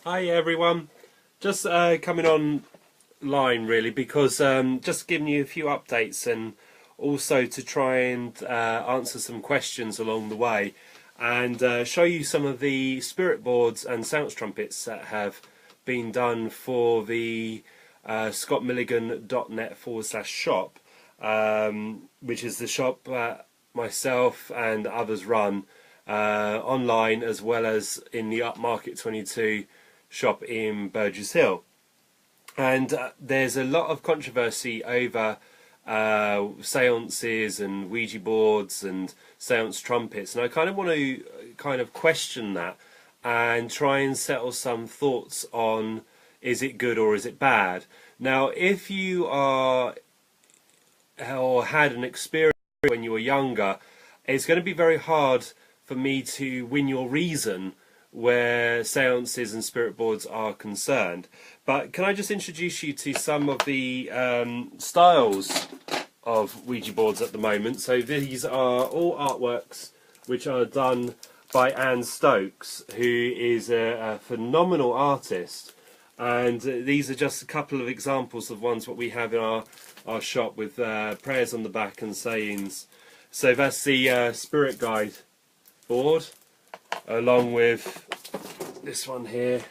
Hi everyone, just coming online really because just giving you a few updates and also to try and answer some questions along the way and show you some of the spirit boards and seance trumpets that have been done for the scottmilligan.net/shop, which is the shop that myself and others run online, as well as in the Upmarket 22 shop in Burgess Hill. And there's a lot of controversy over seances and Ouija boards and seance trumpets, and I kind of want to question that and try and settle some thoughts on, is it good or is it bad? Now, if you are or had an experience when you were younger, it's going to be very hard for me to win your reason where seances and spirit boards are concerned. But can I just introduce you to some of the styles of Ouija boards at the moment? So these are all artworks which are done by Anne Stokes, who is a phenomenal artist. And these are just a couple of examples of ones what we have in our shop, with prayers on the back and sayings. So that's the spirit guide board, along with this one here.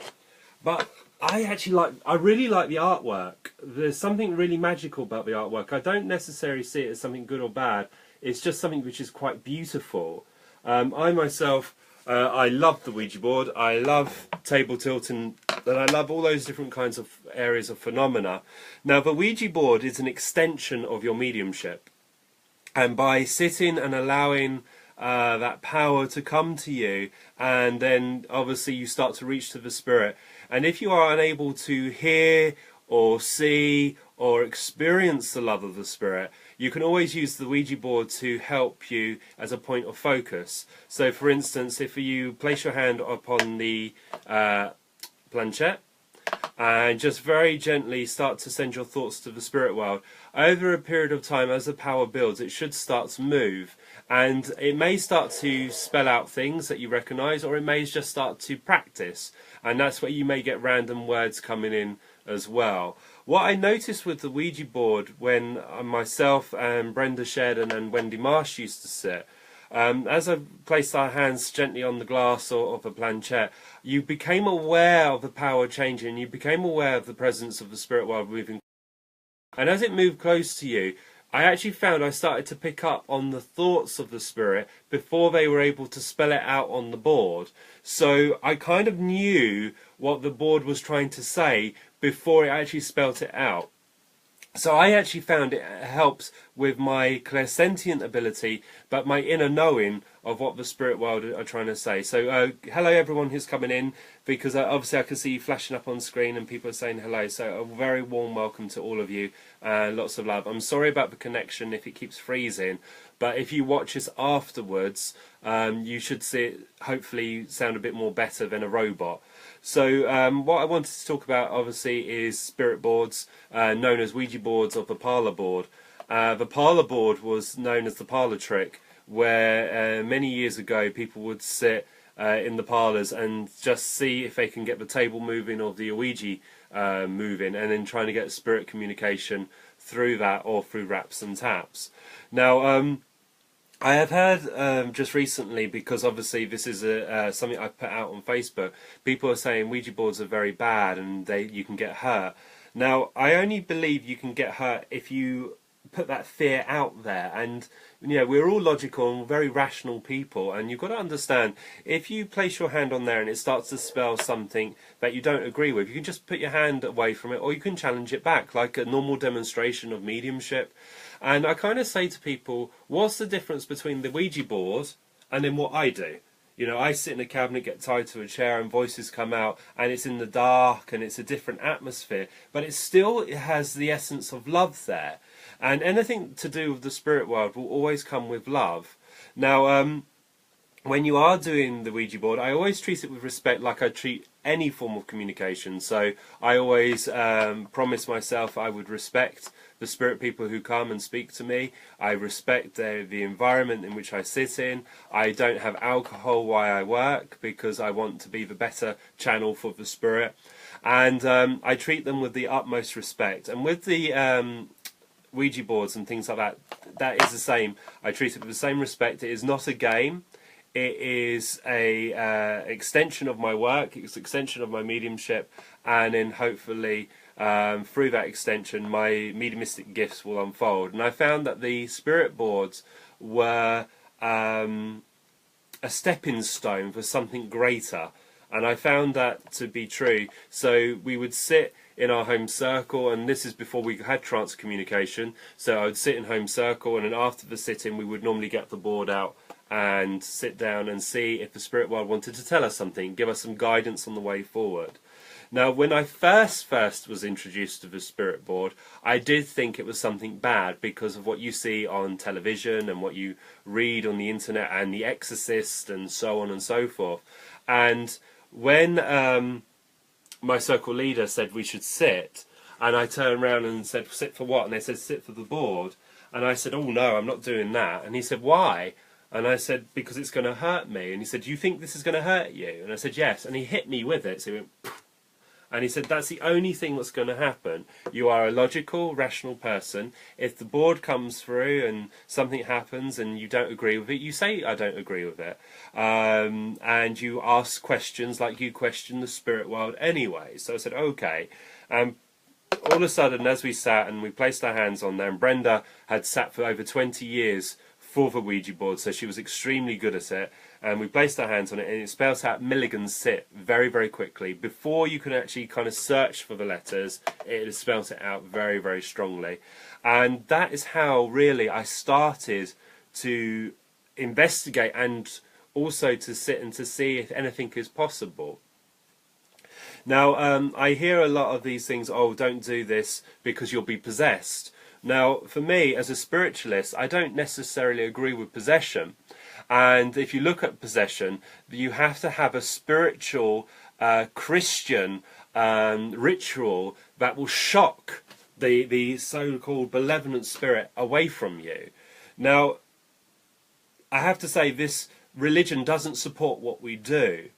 But I really like the artwork. There's something really magical about the artwork. I don't necessarily see it as something good or bad. It's just something which is quite beautiful. I myself, I love the Ouija board. I love table tilting, and I love all those different kinds of areas of phenomena. Now, the Ouija board is an extension of your mediumship. And by sitting and allowing that power to come to you, and then obviously you start to reach to the spirit. And if you are unable to hear or see or experience the love of the spirit, you can always use the Ouija board to help you as a point of focus. So for instance, if you place your hand upon the planchette and just very gently start to send your thoughts to the spirit world, over a period of time, as the power builds, it should start to move. And it may start to spell out things that you recognise, or it may just start to practice. And that's where you may get random words coming in as well. What I noticed with the Ouija board, when myself and Brenda Sheridan and Wendy Marsh used to sit, as I placed our hands gently on the glass or of a planchette, you became aware of the power changing, you became aware of the presence of the spirit world moving. And as it moved close to you, I actually found I started to pick up on the thoughts of the spirit before they were able to spell it out on the board. So I kind of knew what the board was trying to say before it actually spelt it out. So I actually found it helps with my clairsentient ability, but my inner knowing of what the spirit world are trying to say. So hello everyone who's coming in, because obviously I can see you flashing up on screen and people are saying hello. So a very warm welcome to all of you, lots of love. I'm sorry about the connection if it keeps freezing, but if you watch us afterwards, you should see it hopefully sound a bit more better than a robot. So what I wanted to talk about obviously is spirit boards, known as Ouija boards, or the parlour board. The parlour board was known as the parlour trick, where many years ago people would sit in the parlours and just see if they can get the table moving or the Ouija moving, and then trying to get spirit communication through that or through raps and taps. Now, I have heard just recently, because obviously this is something I put out on Facebook, people are saying Ouija boards are very bad and you can get hurt. Now, I only believe you can get hurt if you put that fear out there. And you know, we're all logical and very rational people, and you've got to understand, if you place your hand on there and it starts to spell something that you don't agree with, you can just put your hand away from it, or you can challenge it back like a normal demonstration of mediumship. And I kind of say to people, what's the difference between the Ouija board and then what I do? You know, I sit in a cabinet, get tied to a chair, and voices come out, and it's in the dark, and it's a different atmosphere, but it has the essence of love there. And anything to do with the spirit world will always come with love. Now, when you are doing the Ouija board, I always treat it with respect, like I treat any form of communication. So I always promise myself I would respect the spirit people who come and speak to me. I respect the environment in which I sit in. I don't have alcohol while I work because I want to be the better channel for the spirit. And I treat them with the utmost respect. And with the Ouija boards and things like that, that is the same. I treat it with the same respect. It is not a game. It is a extension of my work. It's an extension of my mediumship, and then hopefully through that extension my mediumistic gifts will unfold. And I found that the spirit boards were a stepping stone for something greater, and I found that to be true. So we would sit in our home circle, and this is before we had trance communication, so I would sit in home circle, and then after the sitting we would normally get the board out and sit down and see if the spirit world wanted to tell us something, give us some guidance on the way forward. Now, when I first was introduced to the spirit board, I did think it was something bad because of what you see on television and what you read on the internet and The Exorcist and so on and so forth. And when my circle leader said we should sit, and I turned around and said, sit for what? And they said, sit for the board. And I said, oh no, I'm not doing that. And he said, why? And I said, because it's going to hurt me. And he said, do you think this is going to hurt you? And I said, yes. And he hit me with it. So he went, poof. And he said, that's the only thing that's going to happen. You are a logical, rational person. If the board comes through and something happens and you don't agree with it, you say, I don't agree with it. And you ask questions like you question the spirit world anyway. So I said, okay. All of a sudden, as we sat and we placed our hands on there, and Brenda had sat for over 20 years for the Ouija board, so she was extremely good at it, and we placed our hands on it, and it spells out Milligan's sit very, very quickly. Before you can actually kind of search for the letters, it has spelt it out very, very strongly. And that is how really I started to investigate and also to sit and to see if anything is possible. Now, I hear a lot of these things, oh, don't do this because you'll be possessed. Now, for me, as a spiritualist, I don't necessarily agree with possession. And if you look at possession, you have to have a spiritual, Christian ritual that will shock the so-called benevolent spirit away from you. Now, I have to say this religion doesn't support what we do.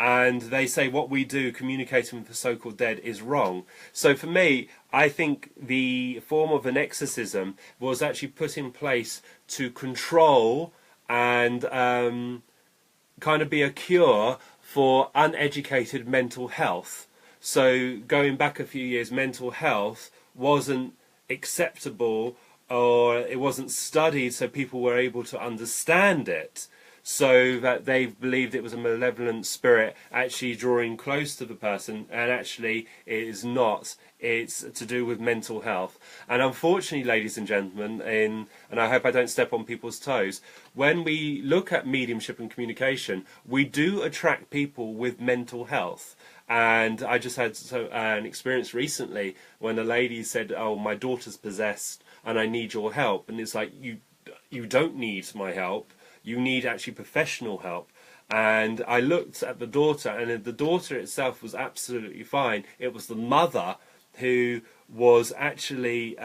And they say what we do communicating with the so-called dead is wrong. So for me, I think the form of an exorcism was actually put in place to control and kind of be a cure for uneducated mental health. So going back a few years, mental health wasn't acceptable, or it wasn't studied so people were able to understand it. So that they believed it was a malevolent spirit actually drawing close to the person, and actually it is not. It's to do with mental health. And unfortunately, ladies and gentlemen, and I hope I don't step on people's toes, when we look at mediumship and communication, we do attract people with mental health. And I just had an experience recently when a lady said, oh, my daughter's possessed and I need your help. And it's like, you don't need my help. You need actually professional help. And I looked at the daughter, and the daughter itself was absolutely fine. It was the mother who was actually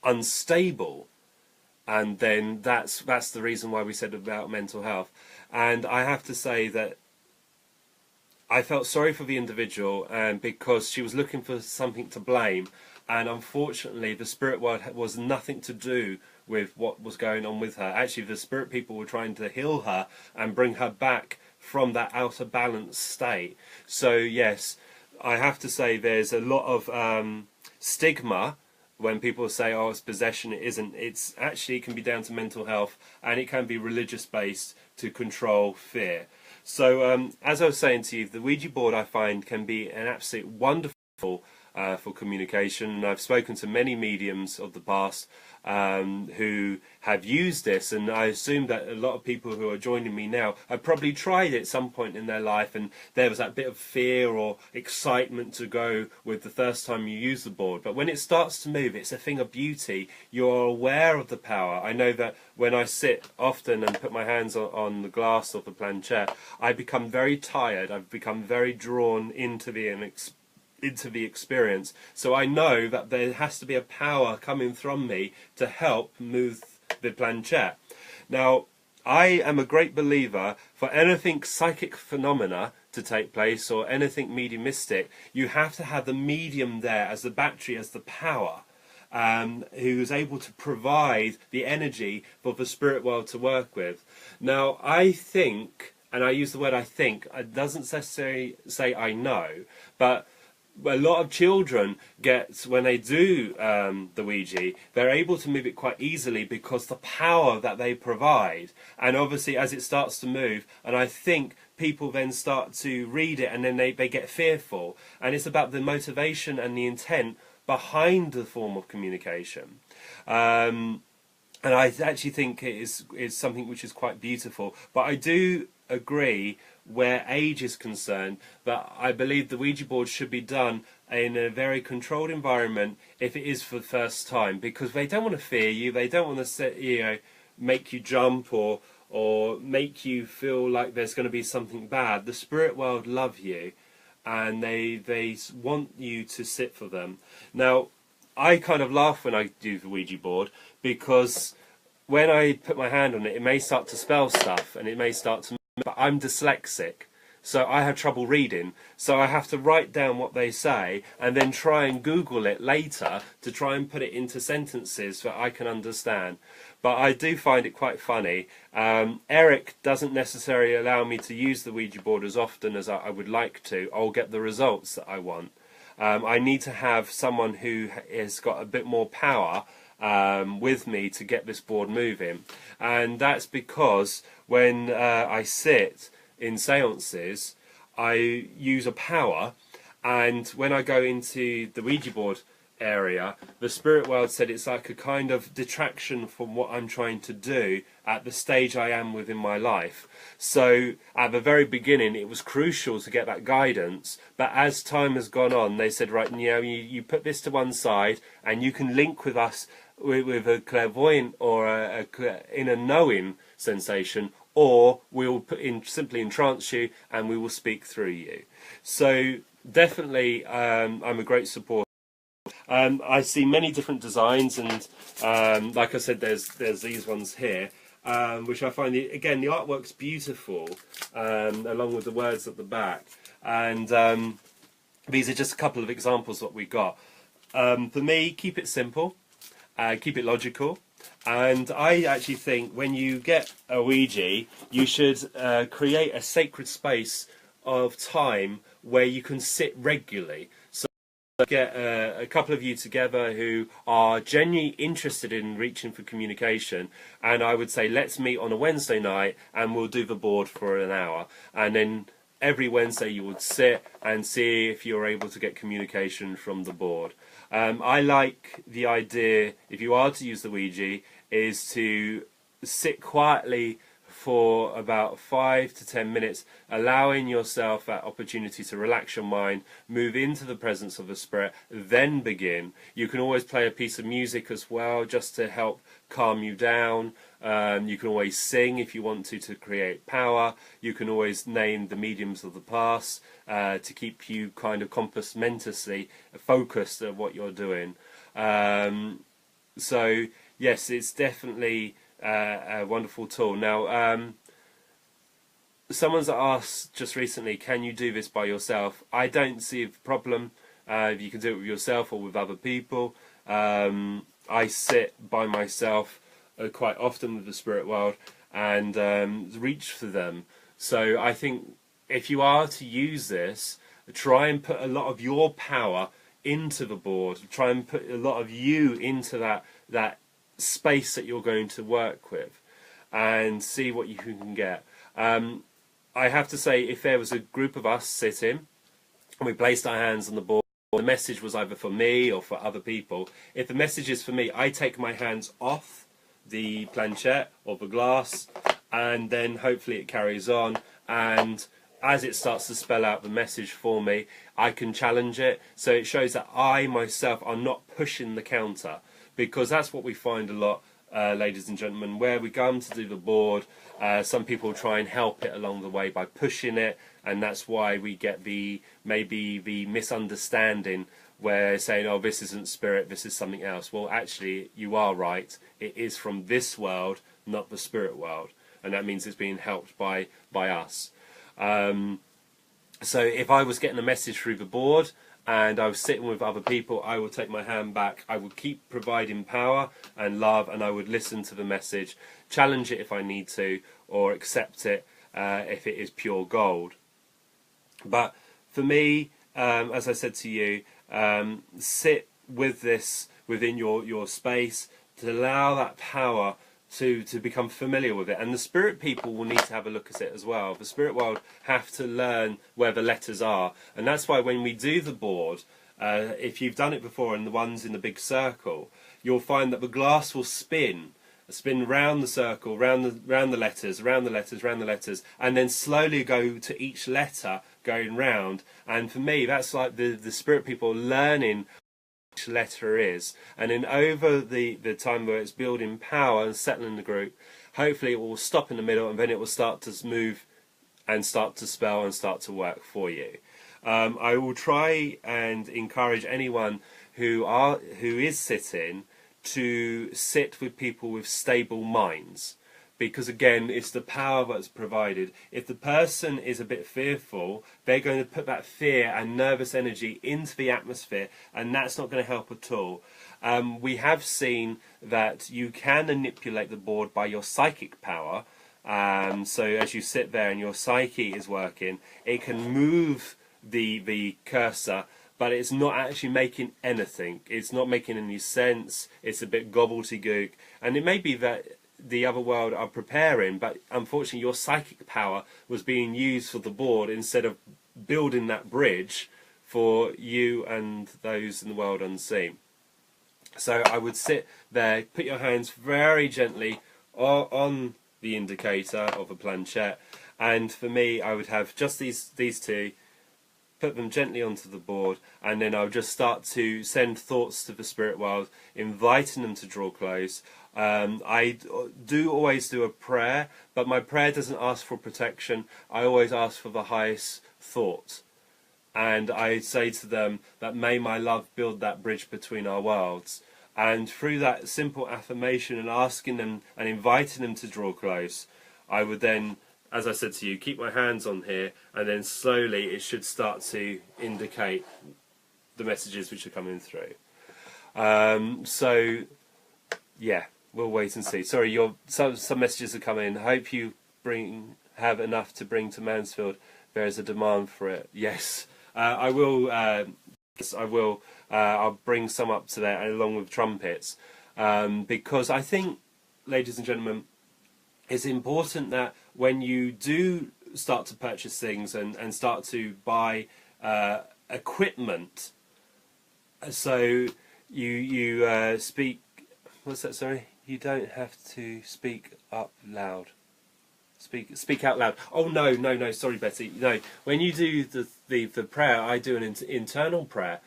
unstable. And then that's the reason why we said about mental health. And I have to say that I felt sorry for the individual, and because she was looking for something to blame. And unfortunately, the spirit world was nothing to do with what was going on with her. Actually, the spirit people were trying to heal her and bring her back from that out of balance state. So yes, I have to say there's a lot of stigma when people say, oh, it's possession. It isn't. It's actually, it can be down to mental health, and it can be religious based to control fear. So as I was saying to you, the Ouija board I find can be an absolute wonderful for communication. And I've spoken to many mediums of the past who have used this, and I assume that a lot of people who are joining me now have probably tried it at some point in their life, and there was that bit of fear or excitement to go with the first time you use the board. But when it starts to move, it's a thing of beauty. You're aware of the power. I know that when I sit often and put my hands on the glass of the planchette, I become very tired. I've become very drawn into the experience. So I know that there has to be a power coming from me to help move the planchette. Now, I am a great believer for anything psychic phenomena to take place or anything mediumistic, you have to have the medium there as the battery, as the power, who is able to provide the energy for the spirit world to work with. Now, I think, and I use the word I think, it doesn't necessarily say I know, but a lot of children get, when they do the Ouija, they're able to move it quite easily because the power that they provide. And obviously as it starts to move, and I think people then start to read it and then they get fearful. And it's about the motivation and the intent behind the form of communication. And I actually think it is something which is quite beautiful. But I do agree, where age is concerned, that I believe the Ouija board should be done in a very controlled environment if it is for the first time, because they don't want to fear you, they don't want to make you jump or make you feel like there's going to be something bad. The spirit world love you, and they want you to sit for them. Now, I kind of laugh when I do the Ouija board, because when I put my hand on it, it may start to spell stuff and it may start to, but I'm dyslexic, so I have trouble reading, so I have to write down what they say and then try and Google it later to try and put it into sentences that I can understand. But I do find it quite funny. Eric doesn't necessarily allow me to use the Ouija board as often as I would like to. I'll get the results that I want. I need to have someone who has got a bit more power with me to get this board moving, and that's because when I sit in seances, I use a power, and when I go into the Ouija board area, the spirit world said it's like a kind of detraction from what I'm trying to do at the stage I am within my life. So at the very beginning it was crucial to get that guidance, but as time has gone on, they said, right, you put this to one side and you can link with us with a clairvoyant or in a knowing sensation, or we'll simply entrance you and we will speak through you. So definitely I'm a great supporter. I see many different designs, and like I said, there's these ones here, which I find, again, the artwork's beautiful, along with the words at the back. And these are just a couple of examples of what we got. For me, keep it simple, keep it logical. And I actually think when you get a Ouija, you should create a sacred space of time where you can sit regularly. So get a couple of you together who are genuinely interested in reaching for communication, and I would say let's meet on a Wednesday night and we'll do the board for an hour, and then every Wednesday you would sit and see if you're able to get communication from the board. I like the idea, if you are to use the Ouija, is to sit quietly for about 5 to 10 minutes, allowing yourself that opportunity to relax your mind, move into the presence of the spirit, then begin. You can always play a piece of music as well, just to help calm you down. You can always sing if you want to create power. You can always name the mediums of the past to keep you kind of compass mentally focused at what you're doing. So yes, it's definitely a wonderful tool. Now, someone's asked just recently, can you do this by yourself? I don't see a problem if you can do it with yourself or with other people. I sit by myself quite often with the spirit world and reach for them. So I think if you are to use this, try and put a lot of your power into the board. Try and put a lot of you into that space that you're going to work with, and see what you can get. I have to say, if there was a group of us sitting and we placed our hands on the board the message was either for me or for other people. If the message is for me, I take my hands off the planchette or the glass, and then hopefully it carries on, and as it starts to spell out the message for me, I can challenge it. So it shows that I myself are not pushing the counter, because that's what we find a lot, ladies and gentlemen, where we come to do the board. Some people try and help it along the way by pushing it, and that's why we get maybe the misunderstanding where saying, oh, this isn't spirit, this is something else. Well, actually, you are right. It is from this world, not the spirit world. And that means it's being helped by us. So if I was getting a message through the board and I was sitting with other people, I would take my hand back. I would keep providing power and love, and I would listen to the message, challenge it if I need to, or accept it if it is pure gold. But for me, as I said to you, sit with this within your space, to allow that power to become familiar with it. And the spirit people will need to have a look at it as well. The spirit world have to learn where the letters are. And that's why when we do the board, if you've done it before and the ones in the big circle, you'll find that the glass will spin round the circle, round the letters, and then slowly go to each letter going round. And for me, that's like the spirit people learning each letter is, and then over the time where it's building power and settling the group, hopefully it will stop in the middle, and then it will start to move and start to spell and start to work for you. I will try and encourage anyone who is sitting to sit with people with stable minds, because again, it's the power that's provided. If the person is a bit fearful, they're going to put that fear and nervous energy into the atmosphere, and that's not going to help at all. We have seen that you can manipulate the board by your psychic power. So as you sit there and your psyche is working, it can move the cursor, but it's not actually making anything. It's not making any sense. It's a bit gobbledygook, and it may be that the other world are preparing, but unfortunately your psychic power was being used for the board instead of building that bridge for you and those in the world unseen. So I would sit there, put your hands very gently on the indicator of a planchette, and for me I would have just these two, put them gently onto the board, and then I'll just start to send thoughts to the spirit world, inviting them to draw close. I do always do a prayer, but my prayer doesn't ask for protection. I always ask for the highest thought, and I say to them that may my love build that bridge between our worlds. And through that simple affirmation and asking them and inviting them to draw close, I would then, as I said to you, keep my hands on here, and then slowly it should start to indicate the messages which are coming through. So yeah, we'll wait and see. Sorry, some messages are coming. I hope you have enough to bring to Mansfield. There is a demand for it. Yes, I will. Yes, I will. I'll bring some up to that along with trumpets, because I think, ladies and gentlemen, it's important that when you do start to purchase things and start to buy equipment, so you speak. What's that? Sorry, you don't have to speak up loud. Speak out loud. Oh no. Sorry, Betty. No, when you do the prayer, I do an internal prayer,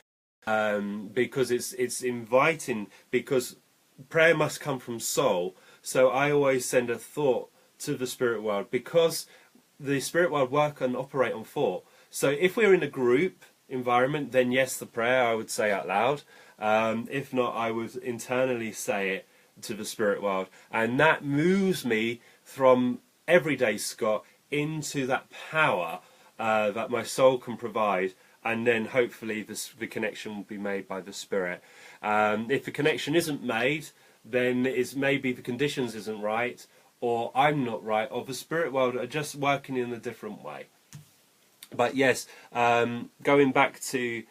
because it's inviting. Because prayer must come from soul. So I always send a thought to the spirit world, because the spirit world work and operate on thought. So if we're in a group environment, then yes, the prayer I would say out loud. If not, I would internally say it to the spirit world, and that moves me from everyday Scott into that power that my soul can provide, and then hopefully the connection will be made by the spirit. If the connection isn't made, then it's maybe the conditions isn't right, or I'm not right, or the spirit world are just working in a different way. But yes, going back to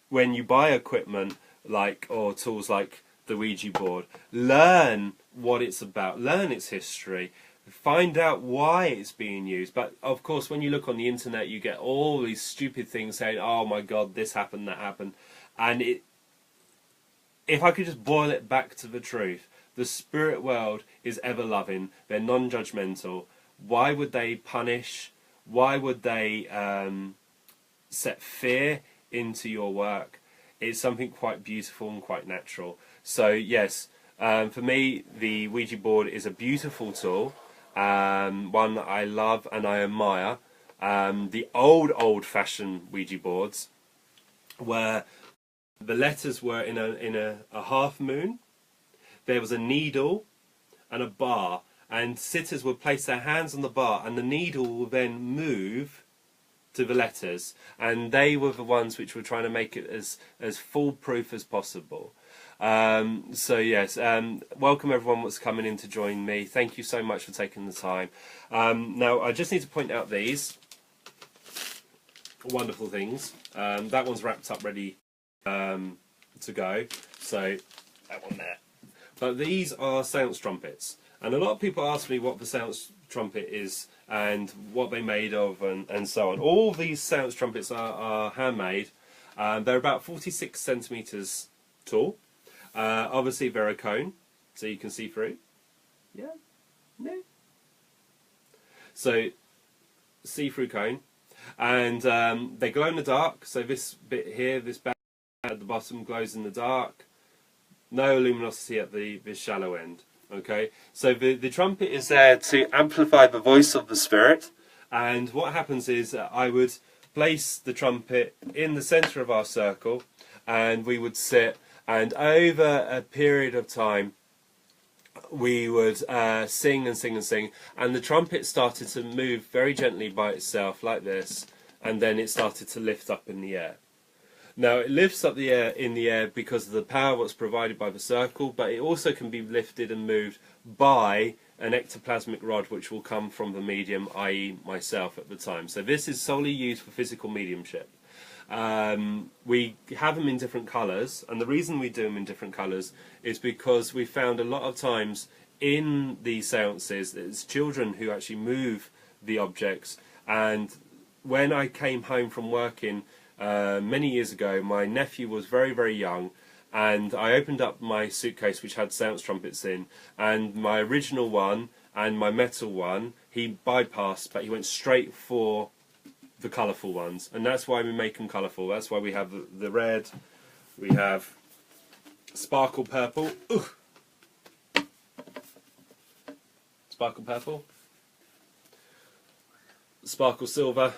when you buy equipment or tools like the Ouija board, learn what it's about, learn its history, find out why it's being used. But of course, when you look on the internet, you get all these stupid things saying, "Oh my God, this happened, that happened," and if I could just boil it back to the truth, the spirit world is ever loving. They're non-judgmental. Why would they punish? Why would they set fear into your work? It's something quite beautiful and quite natural. So yes, for me, the Ouija board is a beautiful tool, one that I love and I admire. The old-fashioned Ouija boards, where the letters were in a half moon, there was a needle and a bar, and sitters would place their hands on the bar, and the needle will then move to the letters, and they were the ones which were trying to make it as foolproof as possible. So yes, welcome everyone that's coming in to join me. Thank you so much for taking the time. Now I just need to point out these wonderful things. That one's wrapped up ready to go, so that one there. But these are seance trumpets, and a lot of people ask me what the seance trumpet is and what they're made of, and so on. All these seance trumpets are handmade. They're about 46 centimeters tall. Obviously they're a cone, so you can see through. Yeah, no. So see-through cone, and they glow in the dark. So this bit here, this band at the bottom, glows in the dark. No luminosity at the shallow end. Okay, so the trumpet is there to amplify the voice of the spirit, and what happens is I would place the trumpet in the center of our circle, and we would sit, and over a period of time we would sing and sing and sing, and the trumpet started to move very gently by itself like this, and then it started to lift up in the air. Now it lifts up in the air because of the power that's provided by the circle, but it also can be lifted and moved by an ectoplasmic rod which will come from the medium, i.e. myself at the time. So this is solely used for physical mediumship. We have them in different colours, and the reason we do them in different colours is because we found a lot of times in these seances it's children who actually move the objects, and when I came home from working many years ago, my nephew was very, very young, and I opened up my suitcase which had seance trumpets in, and my original one and my metal one he bypassed, but he went straight for the colourful ones, and that's why we make them colourful. That's why we have the red, we have sparkle purple, sparkle purple, sparkle silver,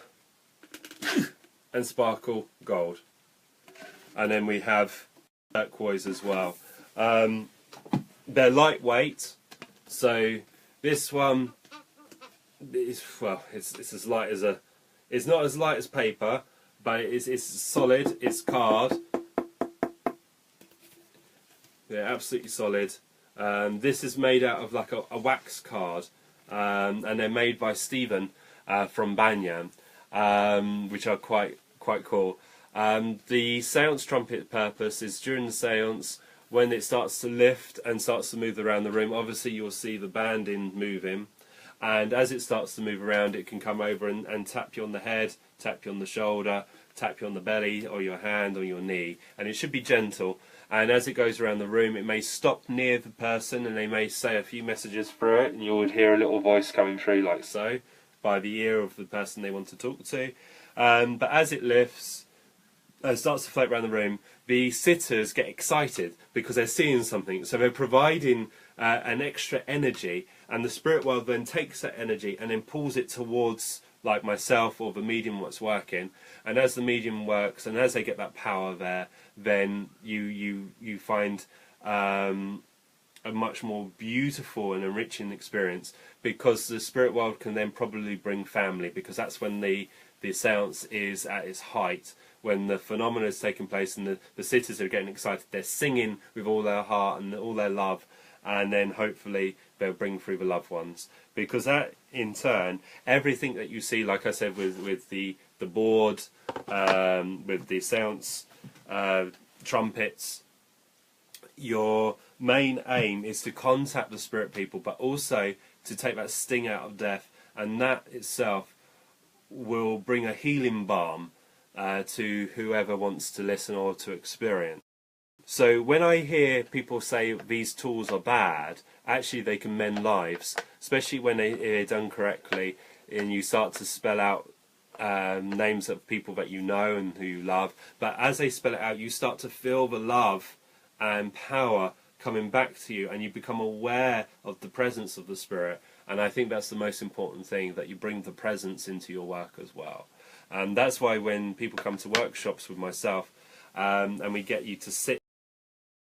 and sparkle gold, and then we have turquoise as well. They're lightweight, so this one is, well, it's as light as a, it's not as light as paper, but it's solid. It's card. They're absolutely solid. This is made out of like a wax card, and they're made by Stephen from Banyan, which are quite cool. The seance trumpet purpose is during the seance, when it starts to lift and starts to move around the room, obviously you'll see the banding moving, and as it starts to move around it can come over and tap you on the head, tap you on the shoulder, tap you on the belly or your hand or your knee, and it should be gentle, and as it goes around the room it may stop near the person and they may say a few messages through it, and you would hear a little voice coming through like so by the ear of the person they want to talk to. But as it lifts and starts to float around the room, the sitters get excited because they're seeing something, so they're providing an extra energy, and the spirit world then takes that energy and then pulls it towards like myself or the medium that's working, and as the medium works and as they get that power there, then you find a much more beautiful and enriching experience, because the spirit world can then probably bring family, because that's when the seance is at its height, when the phenomena is taking place and the sitters are getting excited, they're singing with all their heart and all their love, and then hopefully they'll bring through the loved ones, because that in turn, everything that you see, like I said, with the board, with the seance trumpets, your main aim is to contact the spirit people, but also to take that sting out of death, and that itself will bring a healing balm to whoever wants to listen or to experience. So when I hear people say these tools are bad, actually they can mend lives, especially when they're done correctly, and you start to spell out names of people that you know and who you love. But as they spell it out, you start to feel the love and power coming back to you, and you become aware of the presence of the spirit. And I think that's the most important thing, that you bring the presence into your work as well. And that's why when people come to workshops with myself, and we get you to sit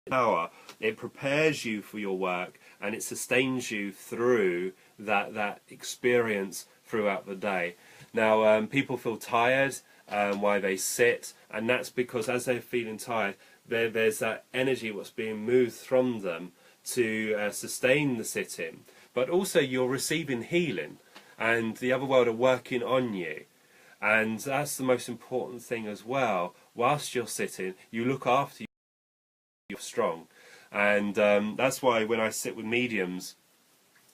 in power, it prepares you for your work, and it sustains you through that experience throughout the day. Now, people feel tired while they sit, and that's because as they're feeling tired, there's that energy what's being moved from them to sustain the sitting. But also you're receiving healing, and the other world are working on you. And that's the most important thing as well. Whilst you're sitting, you look after you're strong. And that's why when I sit with mediums,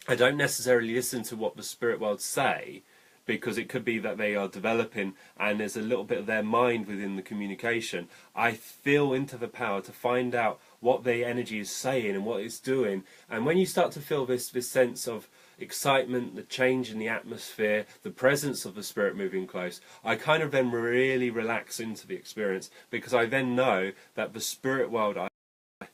I don't necessarily listen to what the spirit world say, because it could be that they are developing and there's a little bit of their mind within the communication. I feel into the power to find out what the energy is saying and what it's doing. And when you start to feel this sense of excitement, the change in the atmosphere, the presence of the spirit moving close, I kind of then really relax into the experience, because I then know that the spirit world,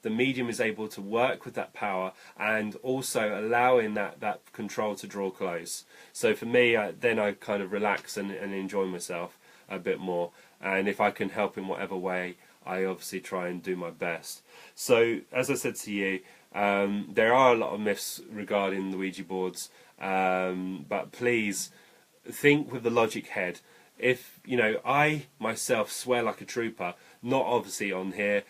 the medium is able to work with that power and also allowing that control to draw close. So for me, then I kind of relax and enjoy myself a bit more. And if I can help in whatever way, I obviously try and do my best. So as I said to you, there are a lot of myths regarding the Ouija boards, but please think with the logic head. If, you know, I myself swear like a trooper, not obviously on here,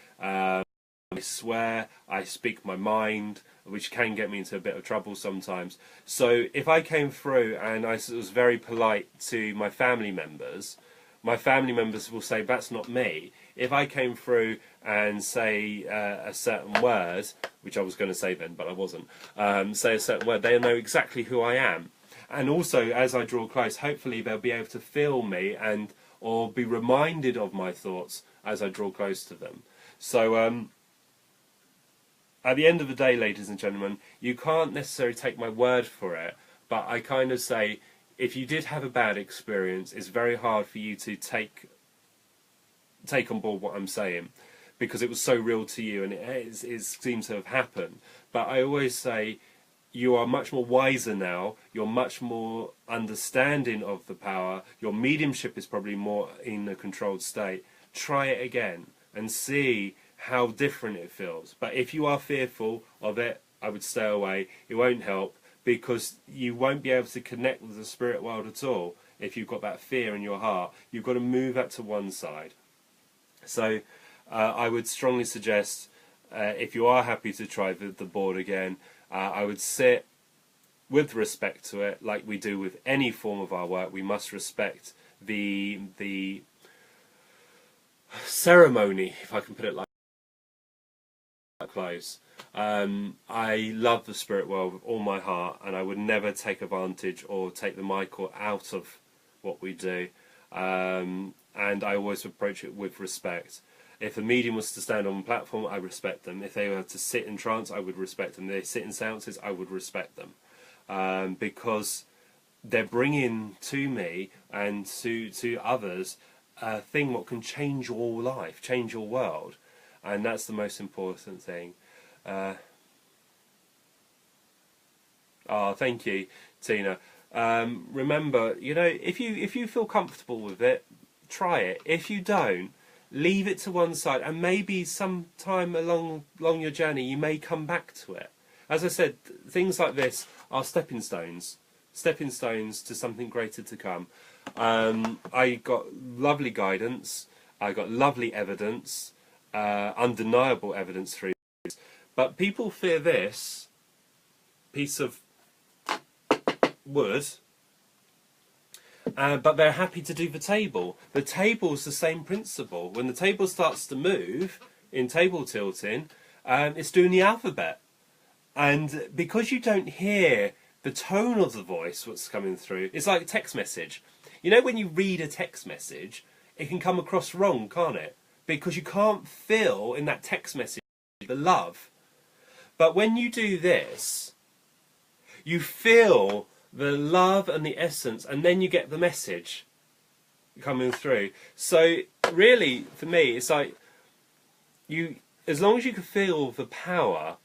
I swear, I speak my mind, which can get me into a bit of trouble sometimes. So if I came through and I was very polite to my family members will say, that's not me. If I came through and say a certain word, which I was going to say then, but I wasn't, say a certain word, they'll know exactly who I am. And also, as I draw close, hopefully they'll be able to feel me or be reminded of my thoughts as I draw close to them. So, at the end of the day, ladies and gentlemen, you can't necessarily take my word for it, but I kind of say, if you did have a bad experience, it's very hard for you to take on board what I'm saying, because it was so real to you and it seems to have happened. But I always say, you are much more wiser now, you're much more understanding of the power, your mediumship is probably more in a controlled state. Try it again and see how different it feels. But if you are fearful of it, I would stay away. It won't help, because you won't be able to connect with the spirit world at all if you've got that fear in your heart. You've got to move that to one side. So I would strongly suggest, if you are happy to try the board again, I would sit with respect to it, like we do with any form of our work. We must respect the ceremony, if I can put it like close. I love the spirit world with all my heart, and I would never take advantage or take the mic out of what we do, and I always approach it with respect. If a medium was to stand on a platform, I respect them. If they were to sit in trance, I would respect them. If they sit in seances, I would respect them, because they're bringing to me and to others a thing what can change your life, change your world. And that's the most important thing. Thank you, Tina. Remember, you know, if you feel comfortable with it, try it. If you don't, leave it to one side, and maybe sometime along your journey you may come back to it. As I said, things like this are stepping stones to something greater to come. I got lovely guidance, I got lovely evidence, undeniable evidence through this. But people fear this piece of wood, but they're happy to do the table. The table's the same principle. When the table starts to move in table tilting, It's doing the alphabet. And because you don't hear the tone of the voice, what's coming through, it's like a text message. You know, when you read a text message, it can come across wrong, can't it? Because you can't feel in that text message the love. But when you do this, you feel the love and the essence, and then you get the message coming through. So really, for me, it's like you, as long as you can feel the power,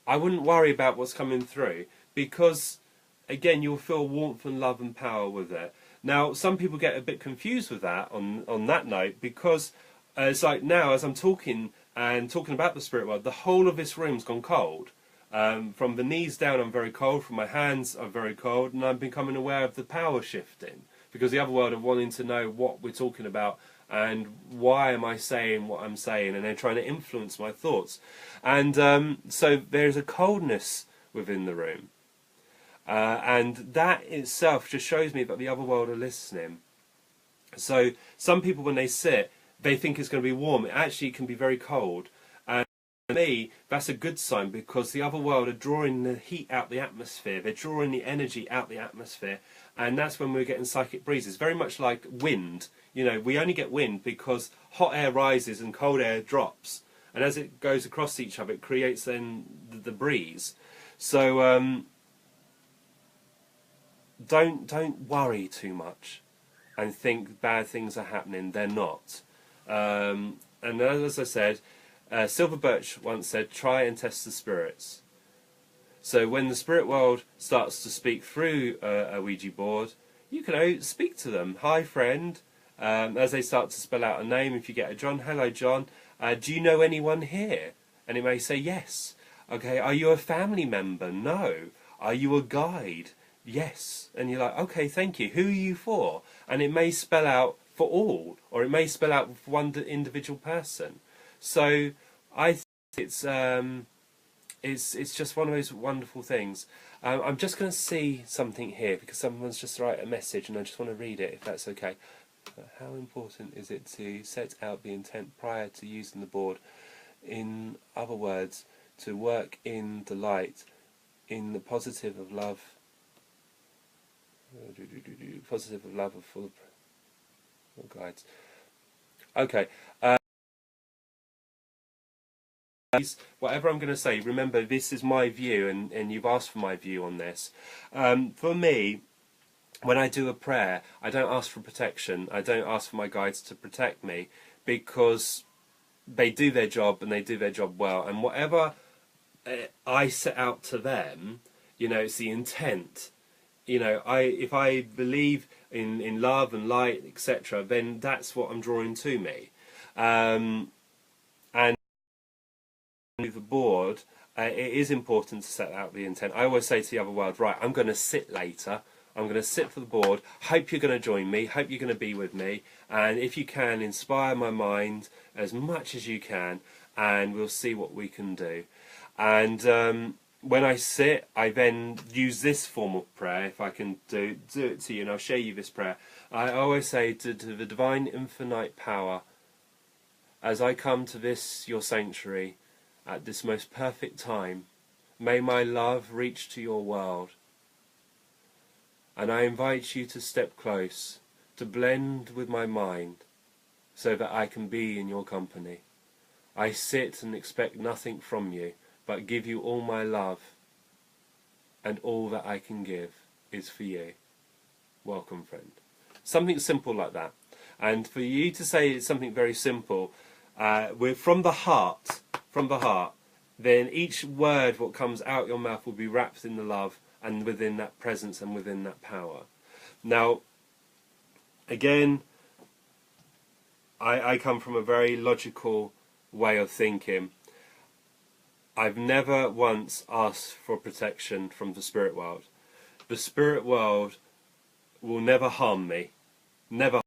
I wouldn't worry about what's coming through, because again, you'll feel warmth and love and power with it. Now, some people get a bit confused with that on that note, because it's like now, as I'm talking and talking about the spirit world, the whole of this room's gone cold. From the knees down, I'm very cold. From my hands, I'm very cold, and I'm becoming aware of the power shifting, because the other world are wanting to know what we're talking about and why am I saying what I'm saying, and they're trying to influence my thoughts. And so there's a coldness within the room. And that itself just shows me that the other world are listening. So some people, when they sit, they think it's going to be warm. It actually can be very cold. And for me, that's a good sign, because the other world are drawing the heat out the atmosphere. They're drawing the energy out the atmosphere. And that's when we're getting psychic breezes. Very much like wind. You know, we only get wind because hot air rises and cold air drops. And as it goes across each other, it creates then the breeze. So don't worry too much and think bad things are happening. They're not. And as I said, Silver Birch once said, try and test the spirits. So when the spirit world starts to speak through a Ouija board, you can speak to them. Hi, friend. As they start to spell out a name, if you get a John, hello, John. Do you know anyone here? And it may say yes. Okay, are you a family member? No. Are you a guide? Yes. And you're like, okay, thank you. Who are you for? And it may spell out for all, or it may spell out for one individual person. So I think it's just one of those wonderful things. I'm just going to see something here, because someone's just write a message and I just want to read it, if that's okay. How important is it to set out the intent prior to using the board? In other words, to work in the light, in the positive of love, positive of love of full guides. Okay. Whatever I'm going to say, remember, this is my view, and you've asked for my view on this. For me, when I do a prayer, I don't ask for protection. I don't ask for my guides to protect me, because they do their job, and they do their job well. And whatever I set out to them, you know, it's the intent. You know, if I believe in love and light, etc., then that's what I'm drawing to me. And with the board, it is important to set out the intent. I always say to the other world, right, I'm going to sit later. I'm going to sit for the board. Hope you're going to join me. Hope you're going to be with me. And if you can, inspire my mind as much as you can, and we'll see what we can do. And when I sit, I then use this form of prayer. If I can do it to you, and I'll share you this prayer. I always say to the divine infinite power, as I come to this, your sanctuary, at this most perfect time, may my love reach to your world. And I invite you to step close, to blend with my mind, so that I can be in your company. I sit and expect nothing from you, but give you all my love, and all that I can give is for you. Welcome, friend. Something simple like that. And for you to say it's something very simple, we're from the heart, then each word what comes out your mouth will be wrapped in the love, and within that presence and within that power. Now, again, I come from a very logical way of thinking. I've never once asked for protection from the spirit world. The spirit world will never harm me. Never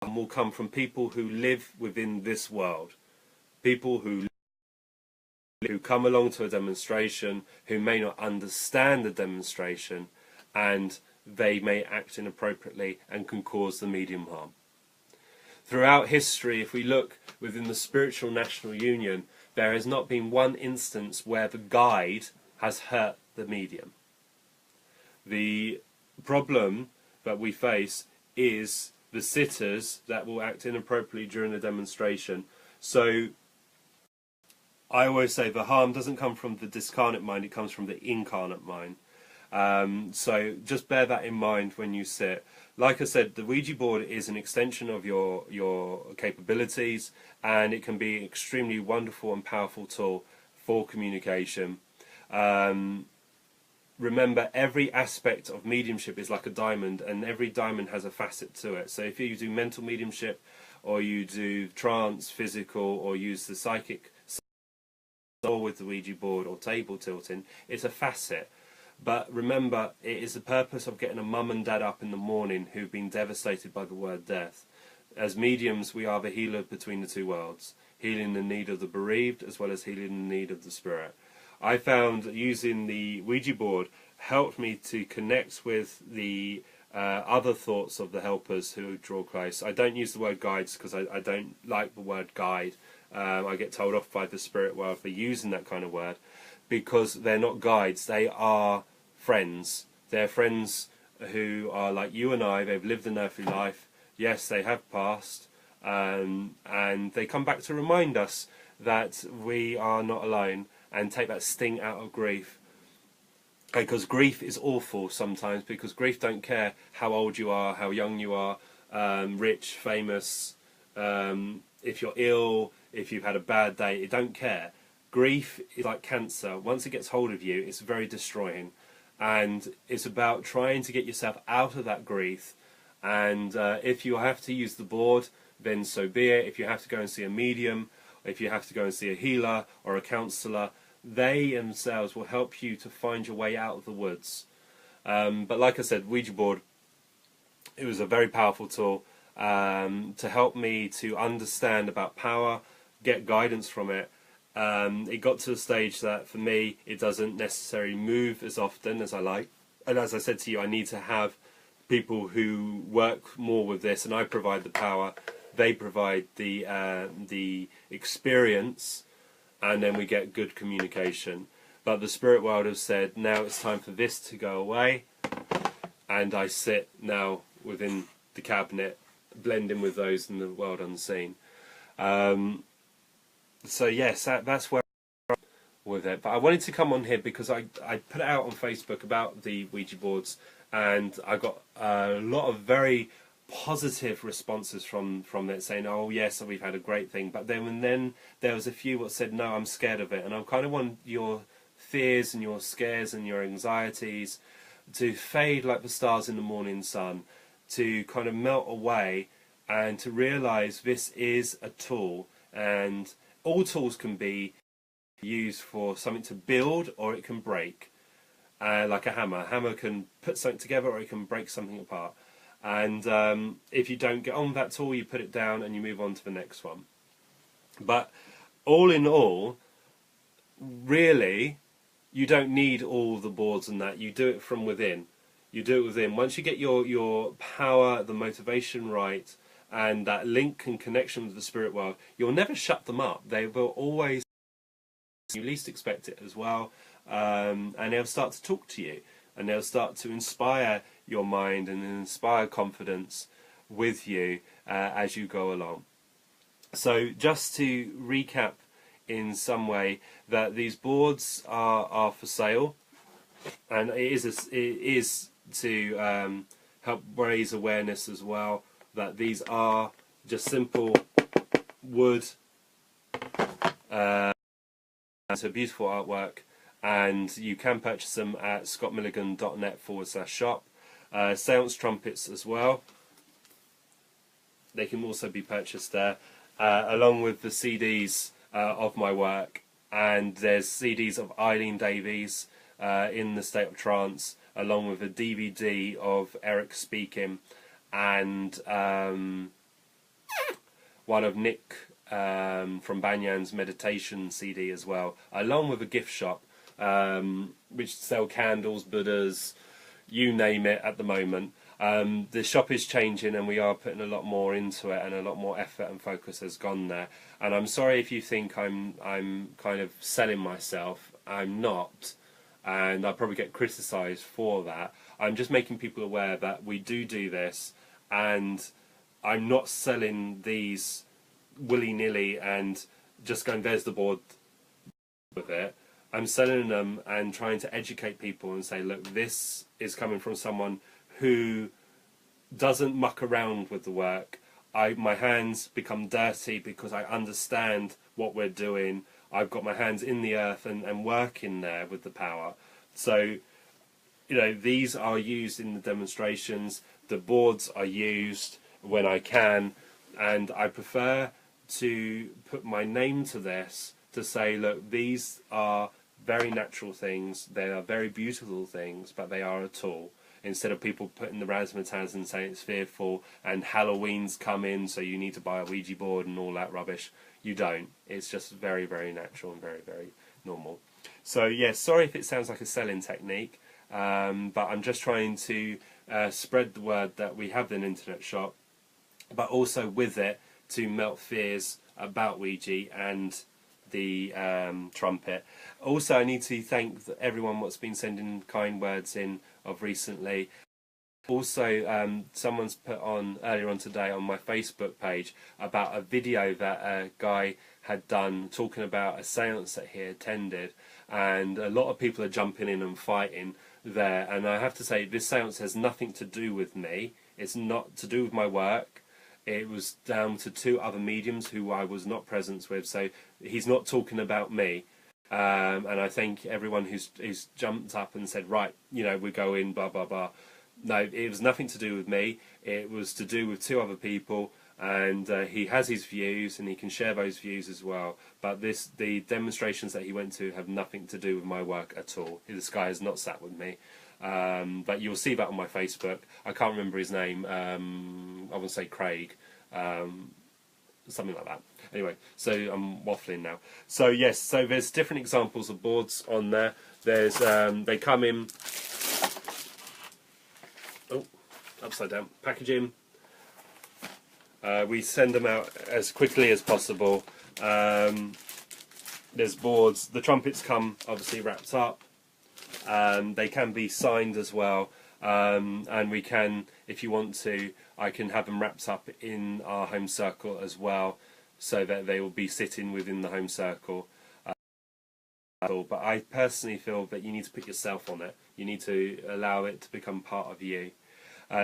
harm me. Will come from people who live within this world. People who come along to a demonstration, who may not understand the demonstration, and they may act inappropriately and can cause the medium harm. Throughout history, if we look within the spiritual national union, there has not been one instance where the guide has hurt the medium. The problem that we face is the sitters that will act inappropriately during the demonstration. So I always say the harm doesn't come from the discarnate mind, it comes from the incarnate mind. So just bear that in mind when you sit. Like I said, the Ouija board is an extension of your capabilities, and it can be an extremely wonderful and powerful tool for communication. Remember, every aspect of mediumship is like a diamond, and every diamond has a facet to it. So if you do mental mediumship, or you do trance, physical, or use the psychic soul with the Ouija board, or table tilting, it's a facet. But remember, it is the purpose of getting a mum and dad up in the morning who've been devastated by the word death. As mediums, we are the healer between the two worlds, healing the need of the bereaved as well as healing the need of the spirit. I found that using the Ouija board helped me to connect with the other thoughts of the helpers who draw close. I don't use the word guides because I don't like the word guide. I get told off by the spirit world for using that kind of word, because they're not guides, they are friends. They're friends who are like you and I. They've lived an earthly life. Yes, they have passed, and they come back to remind us that we are not alone, and take that sting out of grief. Because grief is awful sometimes, because grief don't care how old you are, how young you are, rich, famous, if you're ill, if you've had a bad day, it don't care. Grief is like cancer. Once it gets hold of you, it's very destroying. And it's about trying to get yourself out of that grief. And if you have to use the board, then so be it. If you have to go and see a medium, if you have to go and see a healer or a counsellor, they themselves will help you to find your way out of the woods. But like I said, Ouija board, it was a very powerful tool to help me to understand about power, get guidance from it. It got to a stage that for me it doesn't necessarily move as often as I like, and as I said to you, I need to have people who work more with this, and I provide the power, they provide the experience, and then we get good communication. But the spirit world has said now it's time for this to go away, and I sit now within the cabinet blending with those in the world unseen. So yes, that's where I'm with it. But I wanted to come on here because I put it out on Facebook about the Ouija boards, and I got a lot of very positive responses from it, saying, oh yes, we've had a great thing. But then there was a few that said, no, I'm scared of it. And I kind of want your fears and your scares and your anxieties to fade like the stars in the morning sun, to kind of melt away, and to realise this is a tool, and all tools can be used for something to build, or it can break. Like a hammer. A hammer can put something together, or it can break something apart. And if you don't get on with that tool, you put it down and you move on to the next one. But all in all, really, you don't need all the boards and that. You do it from within. You do it within. Once you get your power, the motivation right, and that link and connection with the spirit world, you'll never shut them up. They will always, you least expect it as well, and they'll start to talk to you, and they'll start to inspire your mind and inspire confidence with you as you go along. So just to recap in some way, that these boards are for sale, and it is to help raise awareness as well, that these are just simple wood. It's a beautiful artwork, and you can purchase them at scottmilligan.net/shop. Seance Trumpets as well, they can also be purchased there, along with the CDs of my work. And there's CDs of Eileen Davies in the state of trance, along with a DVD of Eric speaking, and one of Nick from Banyan's meditation CD as well, along with a gift shop which sell candles, Buddhas, you name it at the moment. The shop is changing, and we are putting a lot more into it, and a lot more effort and focus has gone there. And I'm sorry if you think I'm kind of selling myself. I'm not, and I probably get criticised for that. I'm just making people aware that we do this, and I'm not selling these willy-nilly and just going, there's the board with it. I'm selling them and trying to educate people and say, look, this is coming from someone who doesn't muck around with the work. My hands become dirty because I understand what we're doing. I've got my hands in the earth and working there with the power. So, you know, these are used in the demonstrations. The boards are used when I can, and I prefer to put my name to this, to say, look, these are very natural things. They are very beautiful things, but they are a tool. Instead of people putting the razzmatazz and saying it's fearful and Halloween's coming, so you need to buy a Ouija board and all that rubbish. You don't. It's just very, very natural and very, very normal. So, yes, sorry if it sounds like a selling technique, but I'm just trying to spread the word that we have an internet shop, but also with it to melt fears about Ouija and the trumpet. Also, I need to thank everyone what's been sending kind words in of recently. Also, someone's put on earlier on today on my Facebook page about a video that a guy had done talking about a seance that he attended, and a lot of people are jumping in and fighting there. And I have to say, this seance has nothing to do with me. It's not to do with my work. It was down to two other mediums who I was not present with, so he's not talking about me. And I thank everyone who's jumped up and said, right, you know, we go in, blah, blah, blah. No, it was nothing to do with me. It was to do with two other people, and he has his views, and he can share those views as well. But the demonstrations that he went to have nothing to do with my work at all. This guy has not sat with me. But you'll see that on my Facebook. I can't remember his name. I want to say Craig. Something like that. Anyway, so I'm waffling now. So yes, so there's different examples of boards on there. There's they come in upside down packaging. We send them out as quickly as possible. There's boards. The trumpets come obviously wrapped up. They can be signed as well, and we can, if you want to, I can have them wrapped up in our home circle as well, so that they will be sitting within the home circle. But I personally feel that you need to put yourself on it. You need to allow it to become part of you.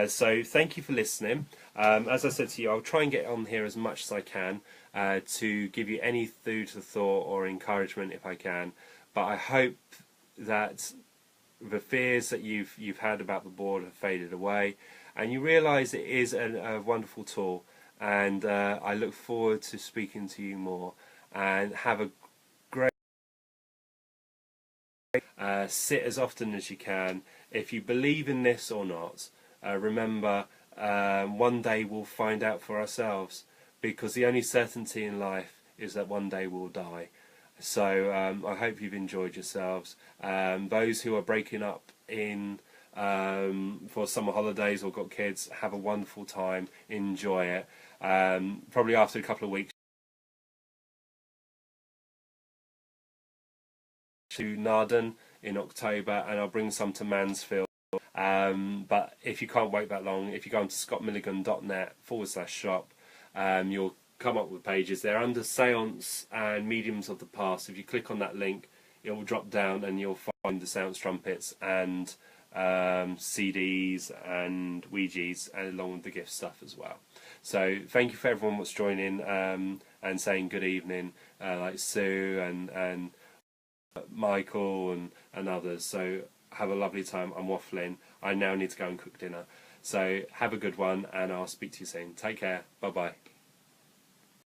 So thank you for listening. As I said to you, I'll try and get on here as much as I can to give you any food for thought or encouragement if I can. But I hope that the fears that you've had about the board have faded away, and you realise it is a wonderful tool. And I look forward to speaking to you more. And have a great sit as often as you can. If you believe in this or not, remember, one day we'll find out for ourselves, because the only certainty in life is that one day we'll die. So I hope you've enjoyed yourselves. Those who are breaking up in for summer holidays or got kids, have a wonderful time. Enjoy it. Probably after a couple of weeks to Narden in October, and I'll bring some to Mansfield. But if you can't wait that long, if you go onto scottmilligan.net/shop, you'll come up with pages. They're under Seance and Mediums of the Past. If you click on that link, it will drop down and you'll find the Seance Trumpets and CDs and Ouijas, and along with the gift stuff as well. So thank you for everyone that's joining and saying good evening, like Sue and Michael and others. So have a lovely time. I'm waffling. I now need to go and cook dinner. So have a good one, and I'll speak to you soon. Take care. Bye bye.